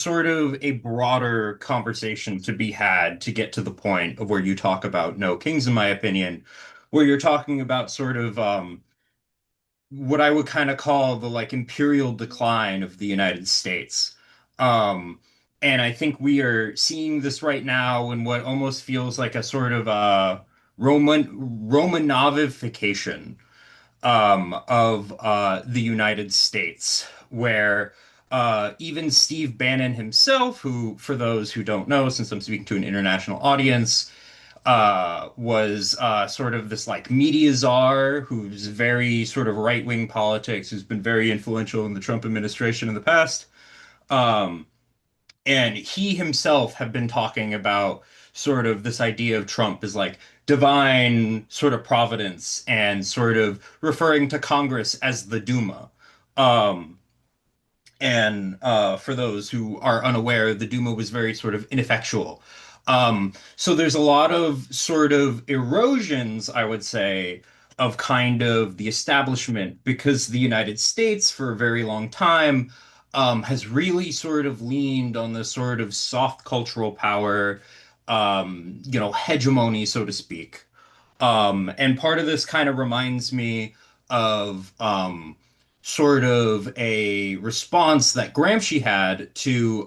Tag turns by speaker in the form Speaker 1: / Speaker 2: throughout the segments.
Speaker 1: sort of a broader conversation to be had to get to the point of where you talk about no kings, in my opinion, where you're talking about sort of what I would kind of call the like imperial decline of the United States. Um, and I think we are seeing this right now in what almost feels like a sort of Romanovification of the United States, where even Steve Bannon himself, who, for those who don't know, since I'm speaking to an international audience, was sort of this like media czar who's very sort of right-wing politics, who's been very influential in the Trump administration in the past. Um, and he himself have been talking about sort of this idea of Trump as like divine sort of providence and sort of referring to Congress as the Duma. Um, and for those who are unaware, the Duma was very sort of ineffectual. So there's a lot of sort of erosions, I would say, of kind of the establishment because the United States, for a very long time, has really sort of leaned on the sort of soft cultural power, hegemony, so to speak. And part of this kind of reminds me of sort of a response that Gramsci had to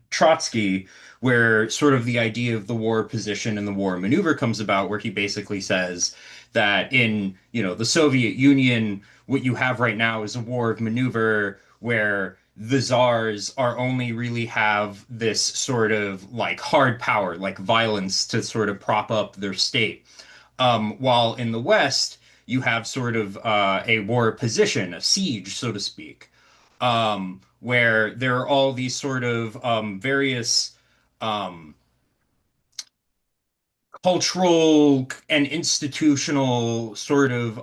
Speaker 1: Trotsky, where sort of the idea of the war position and the war maneuver comes about, where he basically says that in, the Soviet Union, what you have right now is a war of maneuver where the czars are only really have this sort of like hard power, like violence to sort of prop up their state. While in the West, you have sort of a war position, a siege, so to speak, where there are all these sort of various um, cultural and institutional sort of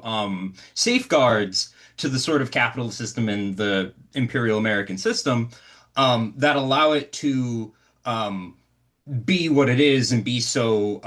Speaker 1: safeguards to the sort of capital system and the imperial American system that allow it to um, be what it is and be so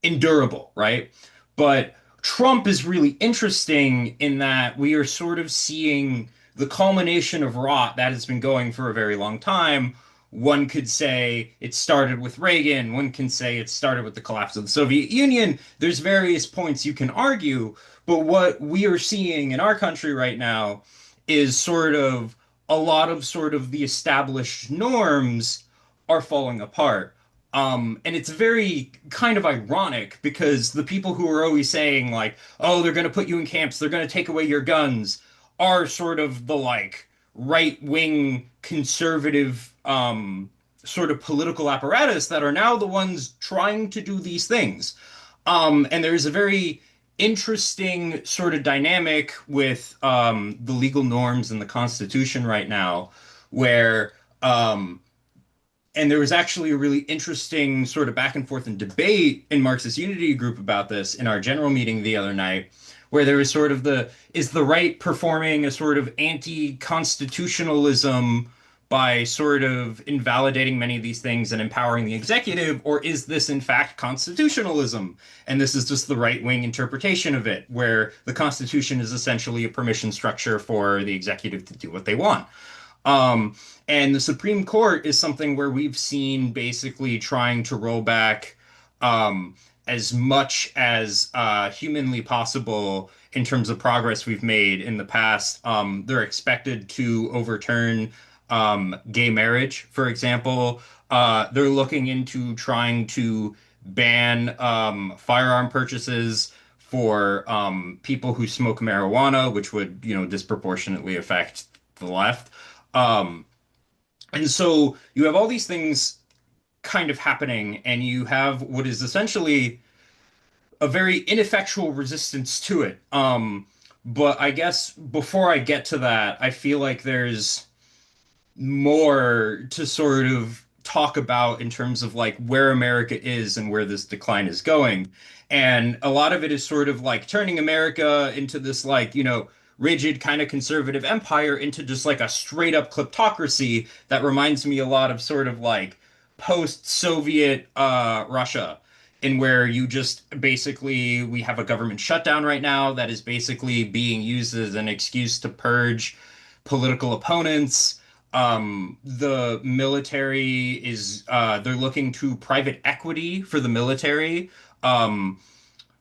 Speaker 1: endurable, right? But Trump is really interesting in that we are sort of seeing the culmination of rot that has been going for a very long time. One could say it started with Reagan. One can say it started with the collapse of the Soviet Union. There's various points you can argue, but what we are seeing in our country right now is sort of a lot of sort of the established norms are falling apart. And it's very kind of ironic because the people who are always saying like, oh, they're going to put you in camps, they're going to take away your guns, are sort of the like right-wing conservative sort of political apparatus that are now the ones trying to do these things. And there's a very interesting sort of dynamic with the legal norms and the Constitution right now, where and there was actually a really interesting sort of back and forth and debate in Marxist Unity Group about this in our general meeting the other night, where there was sort of is the right performing a sort of anti-constitutionalism by sort of invalidating many of these things and empowering the executive, or is this in fact constitutionalism? And this is just the right-wing interpretation of it, where the Constitution is essentially a permission structure for the executive to do what they want. Um, and the Supreme Court is something where we've seen basically trying to roll back as much as humanly possible in terms of progress we've made in the past. They're expected to overturn gay marriage, for example. They're looking into trying to ban firearm purchases for people who smoke marijuana, which would, disproportionately affect the left. Um, and so you have all these things kind of happening, and you have what is essentially a very ineffectual resistance to it. But I guess before I get to that, I feel like there's more to sort of talk about in terms of like where America is and where this decline is going. And a lot of it is sort of like turning America into this like, rigid kind of conservative empire into just like a straight up kleptocracy that reminds me a lot of sort of like post-Soviet Russia, in where you just basically we have a government shutdown right now that is basically being used as an excuse to purge political opponents. The military is they're looking to private equity for the military. Um,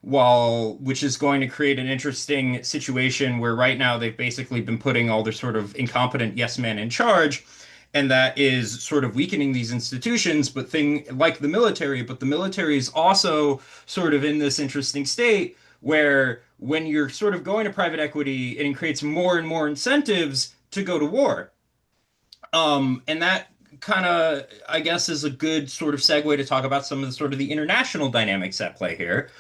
Speaker 1: which is going to create an interesting situation where right now they've basically been putting all their sort of incompetent yes men in charge, and that is sort of weakening these institutions, but thing like the military is also sort of in this interesting state where when you're sort of going to private equity, it creates more and more incentives to go to war. And that kind of, I guess, is a good sort of segue to talk about some of the sort of the international dynamics at play here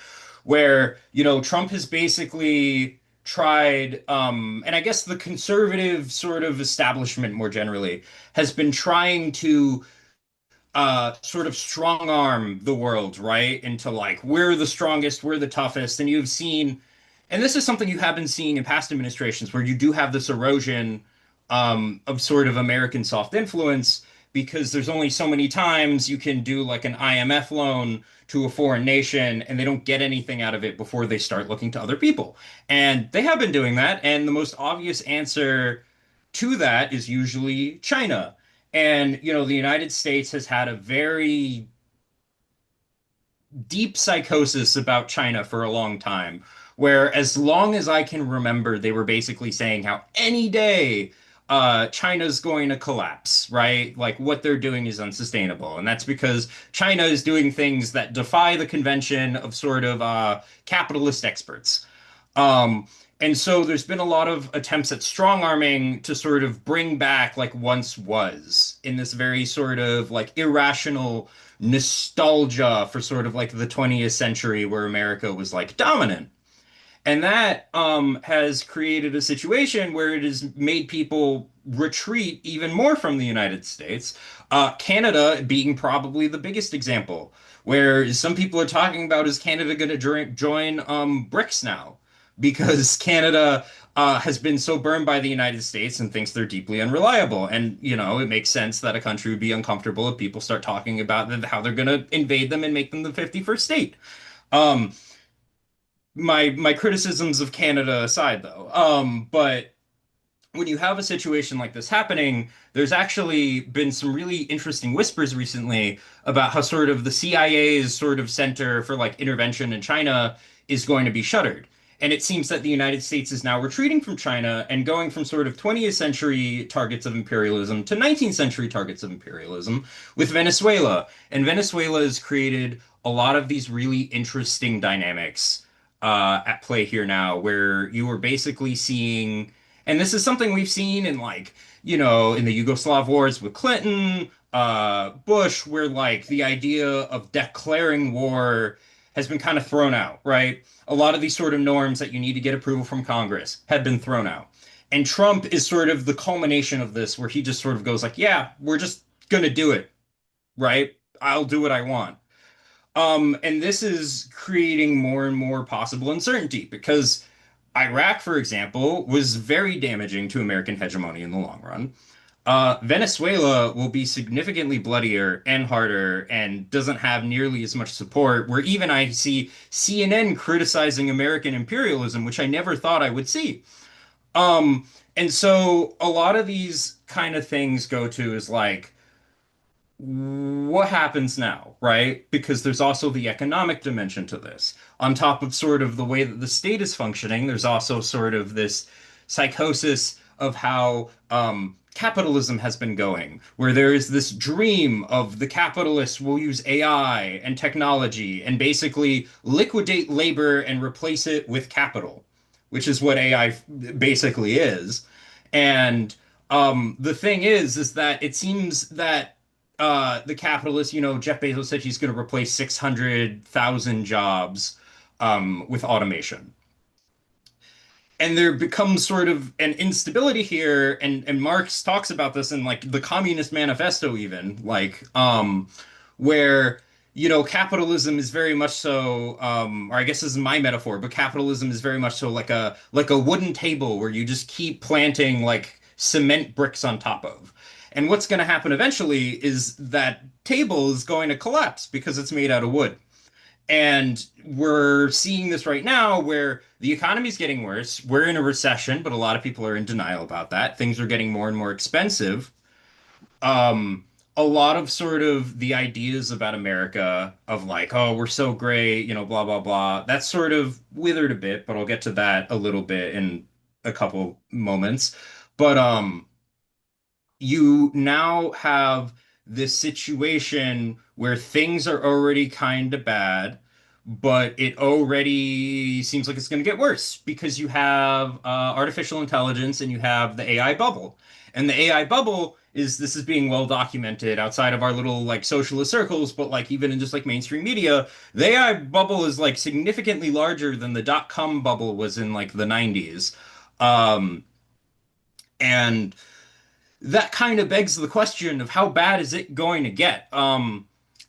Speaker 1: where, Trump has basically tried, and I guess the conservative sort of establishment more generally has been trying to sort of strong arm the world, right? Into like, we're the strongest, we're the toughest. And you've seen, and this is something you have been seeing in past administrations where you do have this erosion of sort of American soft influence because there's only so many times you can do like an IMF loan to a foreign nation and they don't get anything out of it before they start looking to other people. And they have been doing that. And the most obvious answer to that is usually China. And, the United States has had a very deep psychosis about China for a long time, where as long as I can remember, they were basically saying how any day China's going to collapse, right? Like what they're doing is unsustainable. And that's because China is doing things that defy the convention of sort of capitalist experts. Um, and so there's been a lot of attempts at strong arming to sort of bring back like once was in this very sort of like irrational nostalgia for sort of like the 20th century where America was like dominant. And that has created a situation where it has made people retreat even more from the United States. Canada being probably the biggest example, where some people are talking about is Canada going to join BRICS now because Canada has been so burned by the United States and thinks they're deeply unreliable. And, it makes sense that a country would be uncomfortable if people start talking about how they're going to invade them and make them the 51st state. Um, my criticisms of Canada aside, though, but when you have a situation like this happening, there's actually been some really interesting whispers recently about how sort of the CIA's sort of center for like intervention in China is going to be shuttered. And it seems that the United States is now retreating from China and going from sort of 20th century targets of imperialism to 19th century targets of imperialism with Venezuela. And Venezuela has created a lot of these really interesting dynamics at play here now, where you are basically seeing, and this is something we've seen in like, in the Yugoslav wars with Clinton, Bush, where like the idea of declaring war has been kind of thrown out, right? A lot of these sort of norms that you need to get approval from Congress have been thrown out. And Trump is sort of the culmination of this, where he just sort of goes like, yeah, we're just gonna do it, right? I'll do what I want. And this is creating more and more possible uncertainty because Iraq, for example, was very damaging to American hegemony in the long run. Venezuela will be significantly bloodier and harder and doesn't have nearly as much support, where even I see CNN criticizing American imperialism, which I never thought I would see. And so a lot of these kind of things go to is like, what happens now, right? Because there's also the economic dimension to this. On top of sort of the way that the state is functioning, there's also sort of this psychosis of how capitalism has been going, where there is this dream of the capitalists will use AI and technology and basically liquidate labor and replace it with capital, which is what AI basically is. And the thing is that it seems that the capitalists, Jeff Bezos said he's going to replace 600,000 jobs with automation. And there becomes sort of an instability here, and Marx talks about this in like the Communist Manifesto, even like where capitalism is very much so, or I guess this is my metaphor, but capitalism is very much so like a wooden table where you just keep planting like cement bricks on top of. And what's going to happen eventually is that table is going to collapse because it's made out of wood. And we're seeing this right now where the economy is getting worse. We're in a recession, but a lot of people are in denial about that. Things are getting more and more expensive. um, a lot of sort of the ideas about America of like, oh, we're so great, blah, blah, blah. That's sort of withered a bit, but I'll get to that a little bit in a couple moments. But you now have this situation where things are already kind of bad, but it already seems like it's going to get worse because you have artificial intelligence and you have the AI bubble. And the AI bubble is this is being well documented outside of our little like socialist circles, but like even in just like mainstream media, the AI bubble is like significantly larger than the dot-com bubble was in like the 90s. Um, and that kind of begs the question of how bad is it going to get? And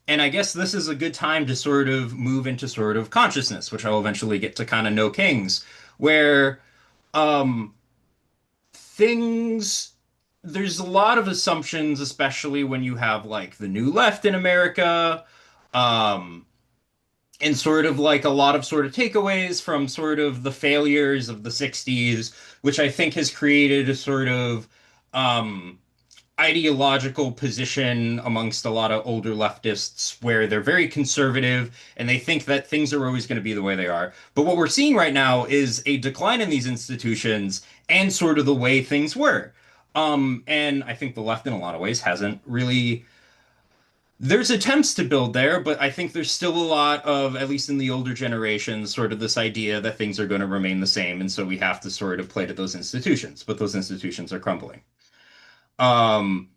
Speaker 1: I guess this is a good time to sort of move into sort of consciousness, which I'll eventually get to kind of know Kings, where um, things, there's a lot of assumptions, especially when you have like the new left in America, um, and sort of like a lot of sort of takeaways from sort of the failures of the 60s, which I think has created a sort of um, ideological position amongst a lot of older leftists where they're very conservative and they think that things are always going to be the way they are. But what we're seeing right now is a decline in these institutions and sort of the way things were. And I think the left in a lot of ways hasn't really. There's attempts to build there, but I think there's still a lot of, at least in the older generations, sort of this idea that things are going to remain the same. And so we have to sort of play to those institutions, but those institutions are crumbling. Um,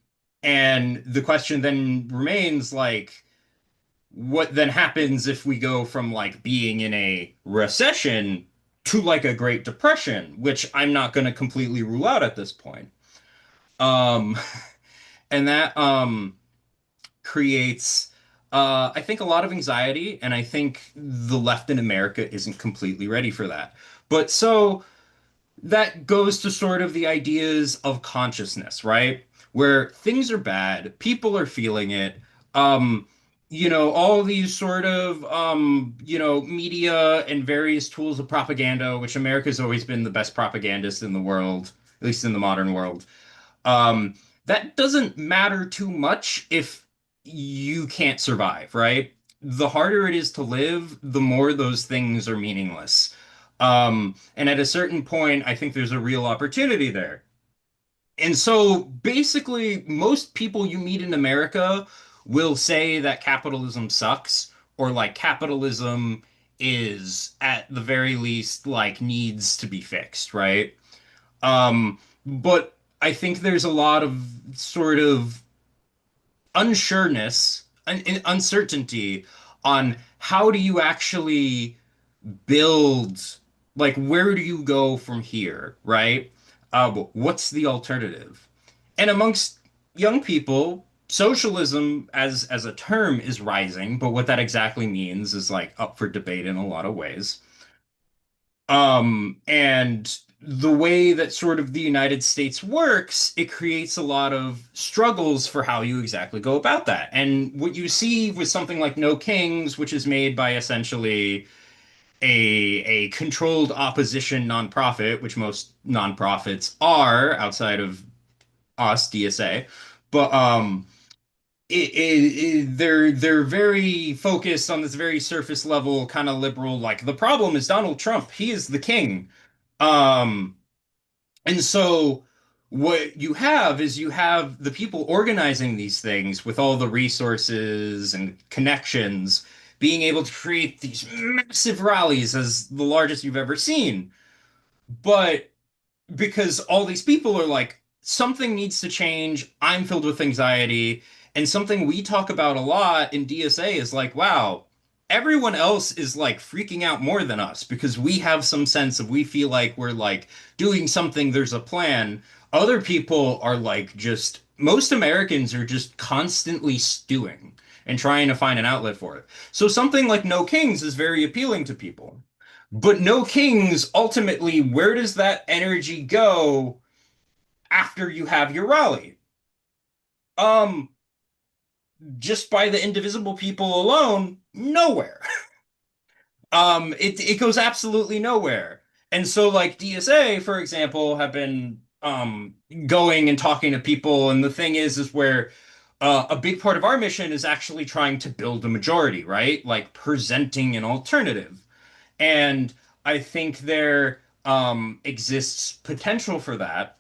Speaker 1: and the question then remains like, what then happens if we go from like being in a recession to like a Great Depression, which I'm not going to completely rule out at this point. Um, and that creates, I think, a lot of anxiety, and I think the left in America isn't completely ready for that. But so that goes to sort of the ideas of consciousness, right? Where things are bad, people are feeling it. Um, all these sort of media and various tools of propaganda, which America's always been the best propagandist in the world, at least in the modern world. Um, that doesn't matter too much if you can't survive, right? The harder it is to live, the more those things are meaningless. And at a certain point, I think there's a real opportunity there. And so basically, most people you meet in America will say that capitalism sucks, or like capitalism is at the very least like needs to be fixed, right? But I think there's a lot of sort of unsureness and uncertainty on how do you actually build, like, where do you go from here, right? What's the alternative? And amongst young people, socialism as a term is rising, but what that exactly means is like up for debate in a lot of ways. And the way that sort of the United States works, it creates a lot of struggles for how you exactly go about that. And what you see with something like No Kings, which is made by essentially a controlled opposition nonprofit, which most nonprofits are outside of us, DSA, but they're very focused on this very surface level kind of liberal. Like the problem is Donald Trump. He is the king. Um, and so what you have is you have the people organizing these things with all the resources and connections being able to create these massive rallies as the largest you've ever seen. But because all these people are like, something needs to change. I'm filled with anxiety. And something we talk about a lot in DSA is like, wow, everyone else is like freaking out more than us because we have some sense of we feel like we're like doing something, there's a plan. Other people are like just, most Americans are just constantly stewing and trying to find an outlet for it. So something like No Kings is very appealing to people. But no kings, ultimately, where does that energy go after you have your rally? Um, just by the indivisible people alone, nowhere. It goes absolutely nowhere. And so like DSA, for example, have been um, going and talking to people. And the thing is where a big part of our mission is actually trying to build a majority, right? Like presenting an alternative. And I think there exists potential for that,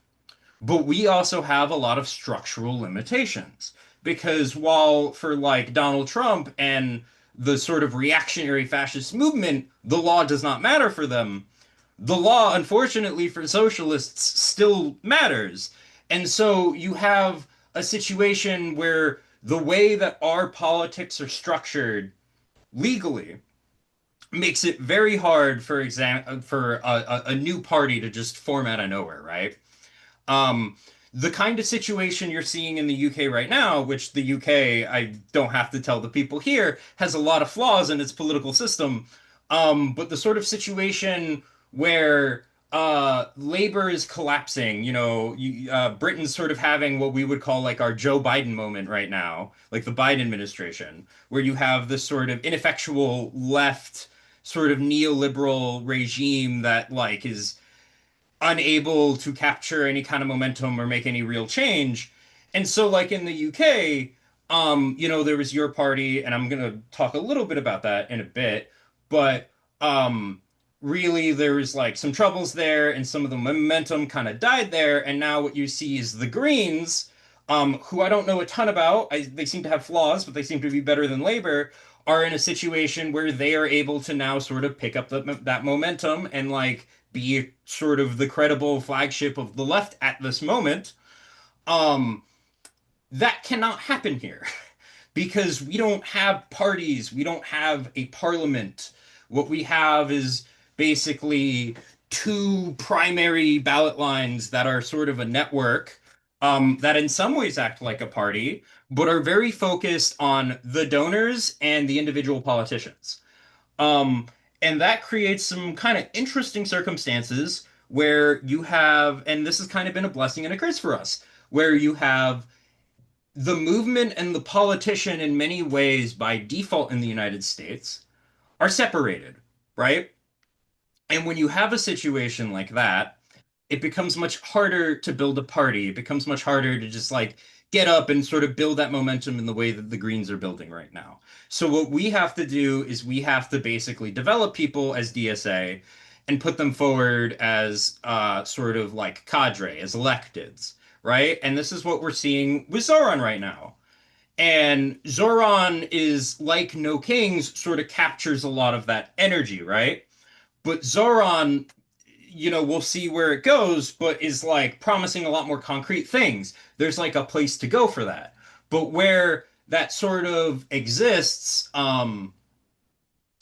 Speaker 1: but we also have a lot of structural limitations. Because while for like Donald Trump and the sort of reactionary fascist movement, the law does not matter for them, the law, unfortunately for socialists, still matters. And so you have a situation where the way that our politics are structured legally makes it very hard for a new party to just form out of nowhere, right? Um, the kind of situation you're seeing in the UK right now, which the UK, I don't have to tell the people here, has a lot of flaws in its political system. But the sort of situation where labor is collapsing, Britain's sort of having what we would call like our Joe Biden moment right now, like the Biden administration, where you have this sort of ineffectual left sort of neoliberal regime that like is unable to capture any kind of momentum or make any real change. And so, like in the UK, there was your party, and I'm gonna talk a little bit about that in a bit, but um, really there was like some troubles there, and some of the momentum kind of died there. And now what you see is the Greens, who I don't know a ton about. They seem to have flaws, but they seem to be better than Labour. Are in a situation where they are able to now sort of pick up that momentum and like be sort of the credible flagship of the left at this moment. Um, that cannot happen here because we don't have parties, we don't have a parliament. What we have is basically two primary ballot lines that are sort of a network that in some ways act like a party, but are very focused on the donors and the individual politicians. Um, and that creates some kind of interesting circumstances where you have, and this has kind of been a blessing and a curse for us, where you have the movement and the politician in many ways by default in the United States are separated, right? And when you have a situation like that, it becomes much harder to build a party. It becomes much harder to just like get up and sort of build that momentum in the way that the Greens are building right now. So what we have to do is we have to basically develop people as DSA and put them forward as sort of like cadre, as electeds, right? And this is what we're seeing with Zoran right now. And Zoran is like No Kings, sort of captures a lot of that energy, right? But Zoran, we'll see where it goes, but is like promising a lot more concrete things. There's like a place to go for that. But where that sort of exists,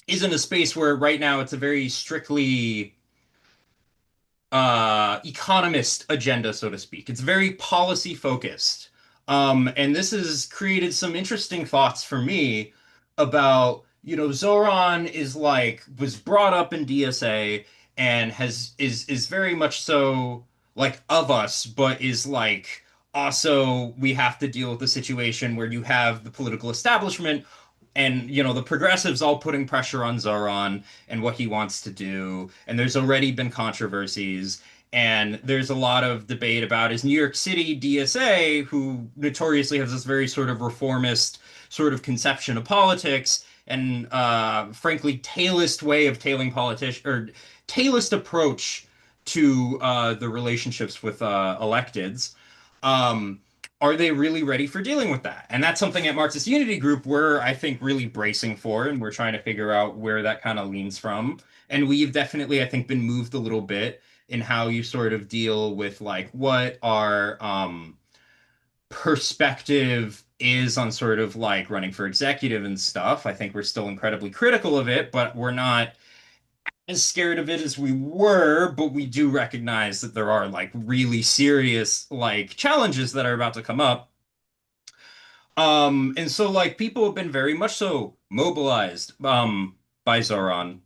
Speaker 1: is in a space where right now it's a very strictly economist agenda, so to speak. It's very policy focused. And this has created some interesting thoughts for me about, Zoran is like was brought up in DSA and is very much so like of us, but is like also we have to deal with the situation where you have the political establishment and the progressives all putting pressure on Zoran and what he wants to do. And there's already been controversies. And there's a lot of debate about is New York City DSA, who notoriously has this very sort of reformist sort of conception of politics and frankly tailist way of tailing politician or tailist approach to the relationships with electeds. Um, are they really ready for dealing with that? And that's something at Marxist Unity Group we're, I think, really bracing for, and we're trying to figure out where that kind of leans from. And we've definitely, I think, been moved a little bit in how you sort of deal with like what our perspective is on sort of like running for executive and stuff. I think we're still incredibly critical of it, but we're not as scared of it as we were, but we do recognize that there are like really serious like challenges that are about to come up. And so like people have been very much so mobilized by Zoran,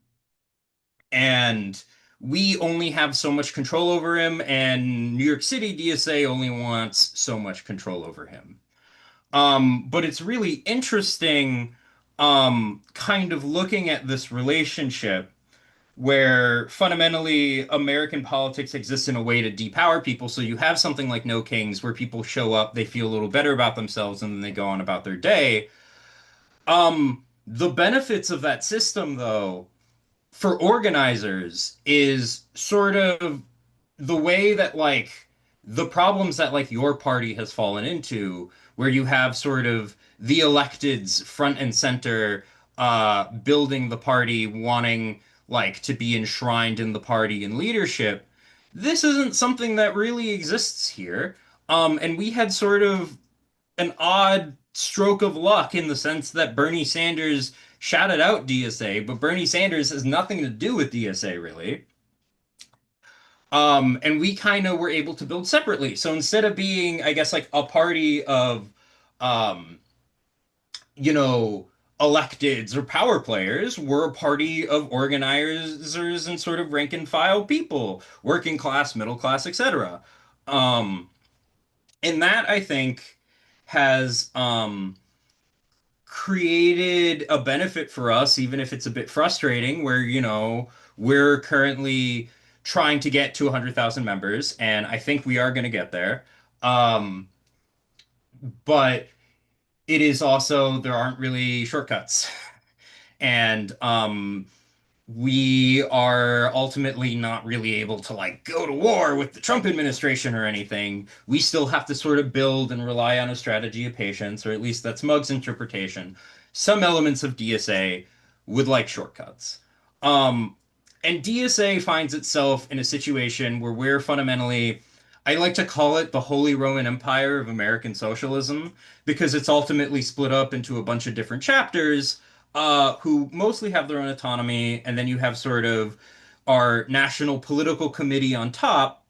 Speaker 1: and we only have so much control over him, and New York City DSA only wants so much control over him. But it's really interesting kind of looking at this relationship where fundamentally American politics exists in a way to depower people. So you have something like No Kings where people show up, they feel a little better about themselves, and then they go on about their day. The benefits of that system, though, for organizers is sort of the way that like the problems that like your party has fallen into, where you have sort of the electeds front and center, building the party, wanting like to be enshrined in the party and leadership. This isn't something that really exists here. And we had sort of an odd stroke of luck in the sense that Bernie Sanders shouted out DSA, but Bernie Sanders has nothing to do with DSA really. And we kind of were able to build separately. So instead of being, I guess, like a party of, um, you know, electeds or power players, we're a party of organizers and sort of rank and file people, working class, middle class, etc. Um, and that I think has created a benefit for us, even if it's a bit frustrating, where, we're currently trying to get to 100,000 members, and I think we are going to get there. Um, but it is also, there aren't really shortcuts. And we are ultimately not really able to like go to war with the Trump administration or anything. We still have to sort of build and rely on a strategy of patience, or at least that's Mug's interpretation. Some elements of DSA would like shortcuts. Um, and DSA finds itself in a situation where we're fundamentally, I like to call it the Holy Roman Empire of American socialism, because it's ultimately split up into a bunch of different chapters who mostly have their own autonomy, and then you have sort of our national political committee on top,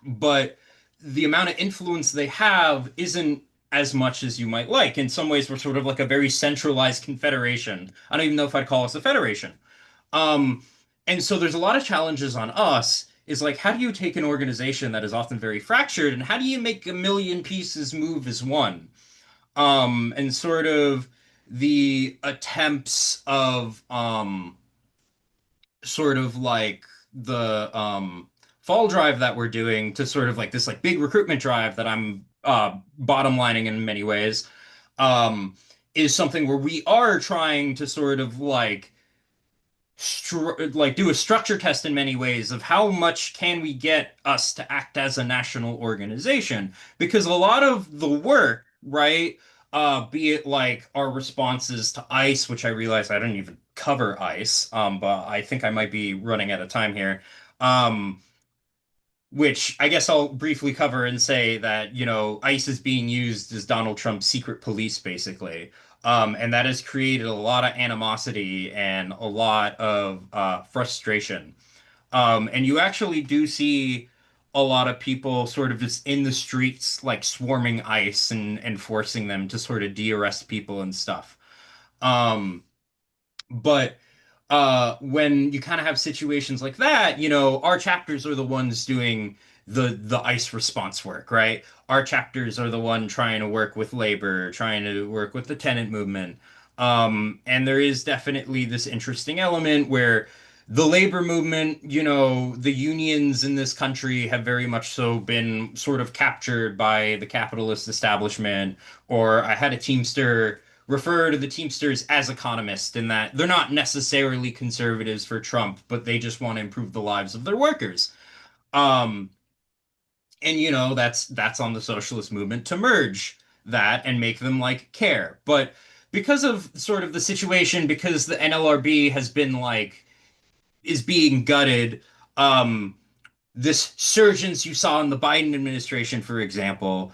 Speaker 1: but the amount of influence they have isn't as much as you might like. In some ways, we're sort of like a very centralized confederation. I don't even know if I'd call us a federation. Um, and so there's a lot of challenges on us. Is like, how do you take an organization that is often very fractured, and how do you make a million pieces move as one? And sort of the attempts of sort of like the fall drive that we're doing to sort of like this like big recruitment drive that I'm bottom lining in many ways um is something where we are trying to sort of like like do a structure test in many ways of how much can we get us to act as a national organization, because a lot of the work, right, be it like our responses to ICE, which I realize I didn't even cover ICE, but I think I might be running out of time here, um which I guess I'll briefly cover and say that, ICE is being used as Donald Trump's secret police, basically. And that has created a lot of animosity and a lot of frustration. And you actually do see a lot of people sort of just in the streets, like swarming ICE and forcing them to sort of de-arrest people and stuff. Um, but when you kind of have situations like that, our chapters are the ones doing the ICE response work, right? Our chapters are the one trying to work with labor, trying to work with the tenant movement. And there is definitely this interesting element where the labor movement, the unions in this country have very much so been sort of captured by the capitalist establishment. Or I had a Teamster refer to the Teamsters as economists in that they're not necessarily conservatives for Trump, but they just want to improve the lives of their workers. Um, and that's on the socialist movement to merge that and make them like care. But because of sort of the situation, because the NLRB has been like is being gutted, um, this surgence you saw in the Biden administration, for example,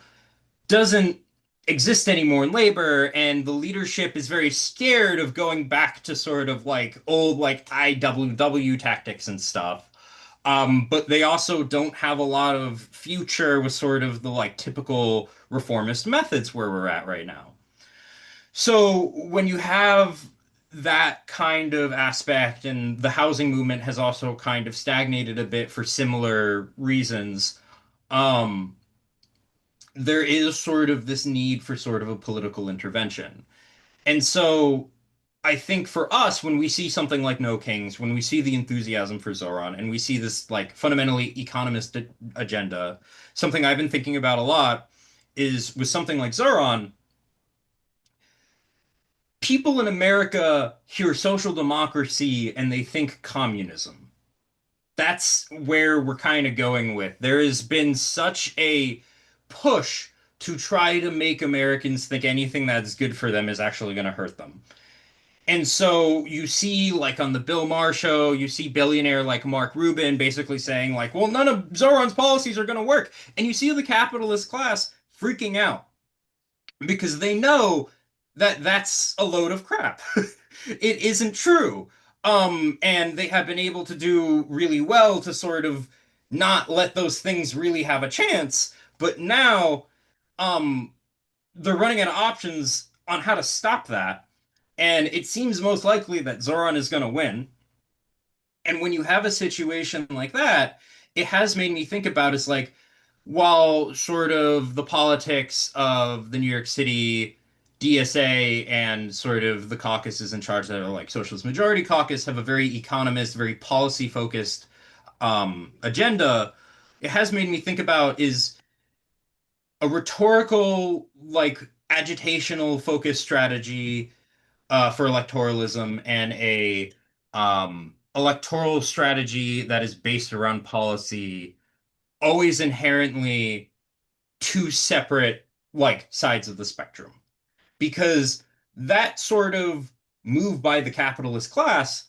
Speaker 1: doesn't exist anymore in labor, and the leadership is very scared of going back to sort of like old like IWW tactics and stuff. But they also don't have a lot of future with sort of the like typical reformist methods where we're at right now. So when you have that kind of aspect, and the housing movement has also kind of stagnated a bit for similar reasons, um, there is sort of this need for sort of a political intervention. And so I think for us, when we see something like No Kings, when we see the enthusiasm for Zoran, and we see this like fundamentally economist agenda, something I've been thinking about a lot is with something like Zoran, people in America hear social democracy and they think communism. That's where we're kind of going with. There has been such a push to try to make Americans think anything that's good for them is actually going to hurt them. And so you see, like on the Bill Maher show, you see billionaire like Mark Rubin basically saying, like, well, none of Zoran's policies are going to work. And you see the capitalist class freaking out because they know that that's a load of crap. It isn't true. And they have been able to do really well to sort of not let those things really have a chance. But now, um, they're running out of options on how to stop that. And it seems most likely that Zoran is going to win. And when you have a situation like that, it has made me think about is like, while sort of the politics of the New York City DSA and sort of the caucuses in charge that are like Socialist Majority Caucus have a very economist, very policy focused agenda, it has made me think about is a rhetorical, like agitational focused strategy for electoralism and a electoral strategy that is based around policy always inherently two separate like sides of the spectrum because that sort of move by the capitalist class,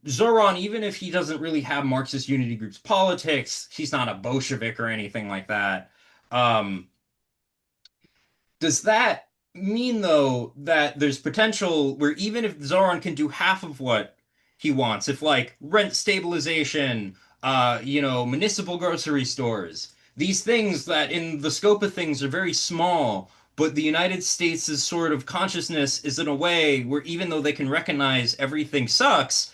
Speaker 1: Zoran, even if he doesn't really have Marxist Unity Group's politics, he's not a Bolshevik or anything like that. um does that mean, though, that there's potential where even if Zoran can do half of what he wants, if like rent stabilization, municipal grocery stores, these things that in the scope of things are very small, but the United States' sort of consciousness is in a way where even though they can recognize everything sucks,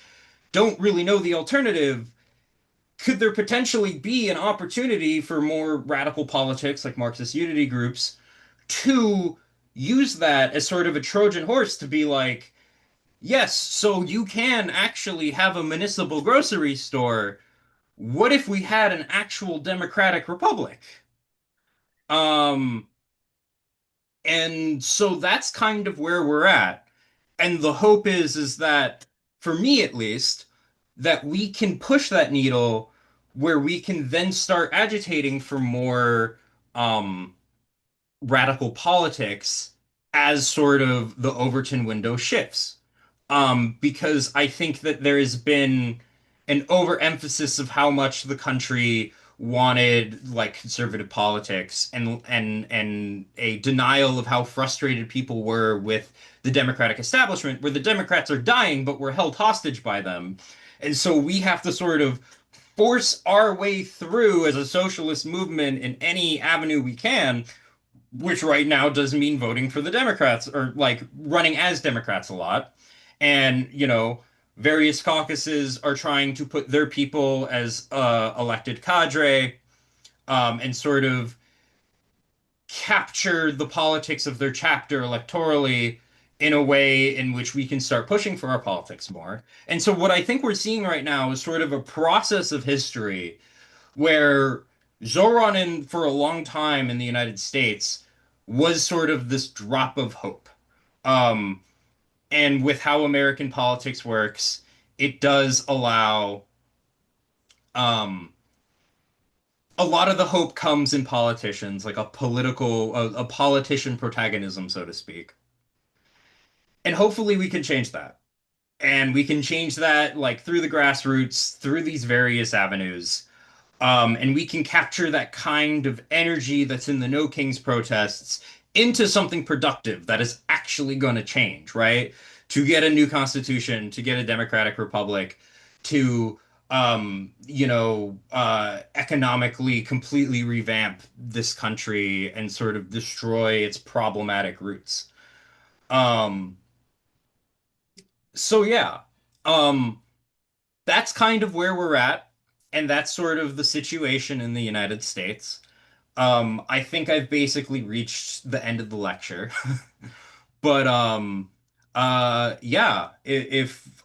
Speaker 1: don't really know the alternative, could there potentially be an opportunity for more radical politics like Marxist unity groups to use that as sort of a Trojan horse to be like, yes, so you can actually have a municipal grocery store. What if we had an actual democratic republic? Um, and so that's kind of where we're at. And the hope is that, for me at least, that we can push that needle where we can then start agitating for more um radical politics as sort of the Overton window shifts. Because I think that there has been an overemphasis of how much the country wanted like conservative politics and a denial of how frustrated people were with the Democratic establishment, where the Democrats are dying, but we're held hostage by them. And so we have to sort of force our way through as a socialist movement in any avenue we can, which right now does mean voting for the Democrats or like running as Democrats a lot. And, various caucuses are trying to put their people as elected cadre, and sort of capture the politics of their chapter electorally in a way in which we can start pushing for our politics more. And so what I think we're seeing right now is sort of a process of history where Zoran for a long time in the United States was sort of this drop of hope. Um, and with how American politics works, it does allow um, a lot of the hope comes in politicians, like a politician protagonism, so to speak. And hopefully we can change that. And we can change that like through the grassroots, through these various avenues. And we can capture that kind of energy that's in the No Kings protests into something productive that is actually going to change, right? To get a new constitution, to get a democratic republic, to economically completely revamp this country and sort of destroy its problematic roots. Um, so yeah, um, that's kind of where we're at, and that's sort of the situation in the United States. I think I've basically reached the end of the lecture. But Yeah, if